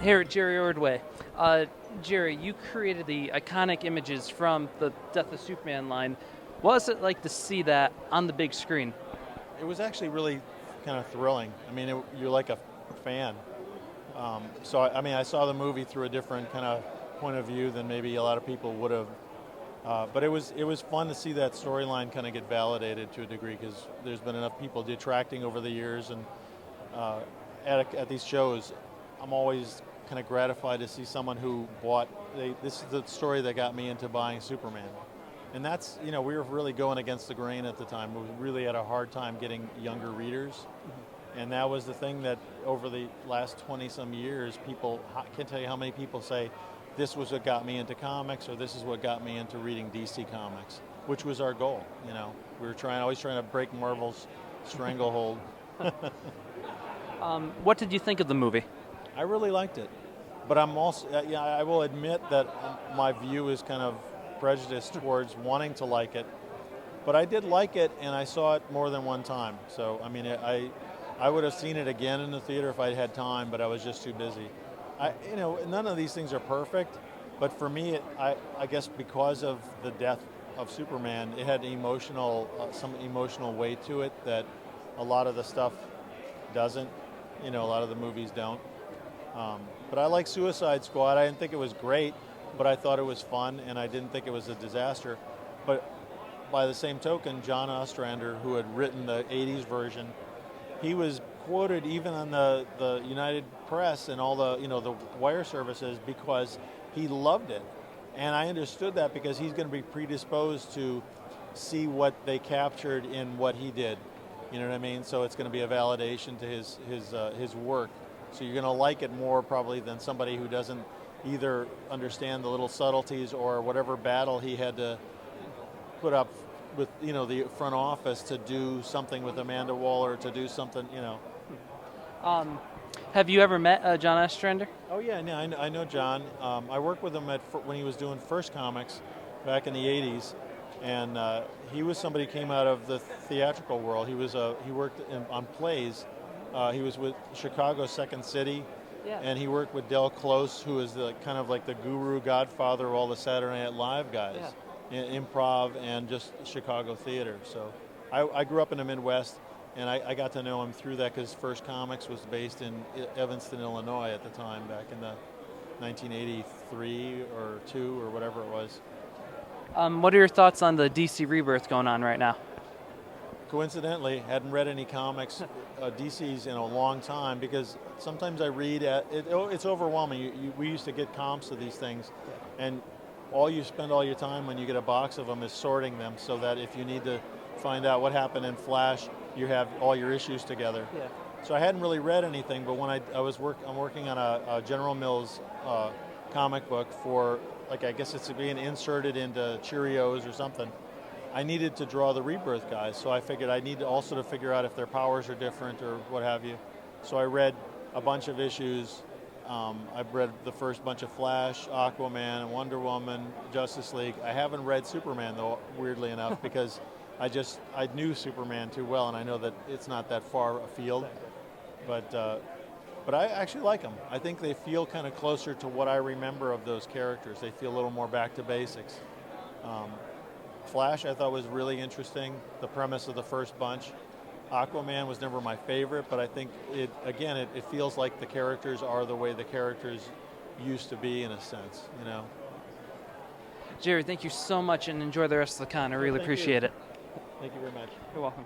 Here, Jerry Ordway. Jerry, you created the iconic images from the Death of Superman line. What was it like to see that on the big screen? It was actually really kind of thrilling. I mean, you're like a fan. I saw the movie through a different kind of point of view than maybe a lot of people would have. But it was fun to see that storyline kind of get validated to a degree, because there's been enough people detracting over the years, and at these shows, I'm always kind of gratified to see someone who this is the story that got me into buying Superman. And that's, we were really going against the grain at the time. We really had a hard time getting younger readers. Mm-hmm. And that was the thing that over the last 20-some years, I can't tell you how many people say, this was what got me into comics, or this is what got me into reading DC Comics, which was our goal. We were always trying to break Marvel's stranglehold. What did you think of the movie? I really liked it, but I'm also, I will admit that my view is kind of prejudiced towards wanting to like it, but I did like it, and I saw it more than one time. So, I mean, I would have seen it again in the theater if I'd had time, but I was just too busy. None of these things are perfect, but for me, I guess because of the death of Superman, it had some emotional weight to it that a lot of the stuff doesn't. A lot of the movies don't. But I like Suicide Squad. I didn't think it was great, but I thought it was fun, and I didn't think it was a disaster. But by the same token, John Ostrander, who had written the 80s version, he was quoted even on the United Press and all the wire services because he loved it. And I understood that because he's going to be predisposed to see what they captured in what he did. You know what I mean? So it's going to be a validation to his work. So you're going to like it more probably than somebody who doesn't either understand the little subtleties or whatever battle he had to put up with, the front office to do something with Amanda Waller, to do something, Have you ever met John Ostrander? Oh yeah, no, I know John. I worked with him when he was doing First Comics back in the 80s. And he was somebody who came out of the theatrical world. He worked on plays. He was with Chicago Second City, yeah. And he worked with Del Close, who is kind of like the guru godfather of all the Saturday Night Live guys, yeah. In improv and just Chicago theater. So I grew up in the Midwest, and I got to know him through that because First Comics was based in Evanston, Illinois at the time, back in the 1983 or 2 or whatever it was. What are your thoughts on the DC Rebirth going on right now? Coincidentally, hadn't read any comics, DC's in a long time, because sometimes I read, it's overwhelming. We used to get comps of these things, and you spend all your time when you get a box of them is sorting them so that if you need to find out what happened in Flash, you have all your issues together. Yeah. So I hadn't really read anything, but when I'm working on a General Mills comic book for, I guess it's being inserted into Cheerios or something. I needed to draw the Rebirth guys, so I figured I need also to figure out if their powers are different or what have you. So I read a bunch of issues. I've read the first bunch of Flash, Aquaman, Wonder Woman, Justice League. I haven't read Superman, though, weirdly enough, because I knew Superman too well, and I know that it's not that far afield. But I actually like them. I think they feel kind of closer to what I remember of those characters. They feel a little more back to basics. Flash I thought was really interesting, the premise of the first bunch. Aquaman was never my favorite, but I think it feels like the characters are the way the characters used to be in a sense, Jerry, thank you so much, and enjoy the rest of the con. I really appreciate it. Thank you very much. You're welcome.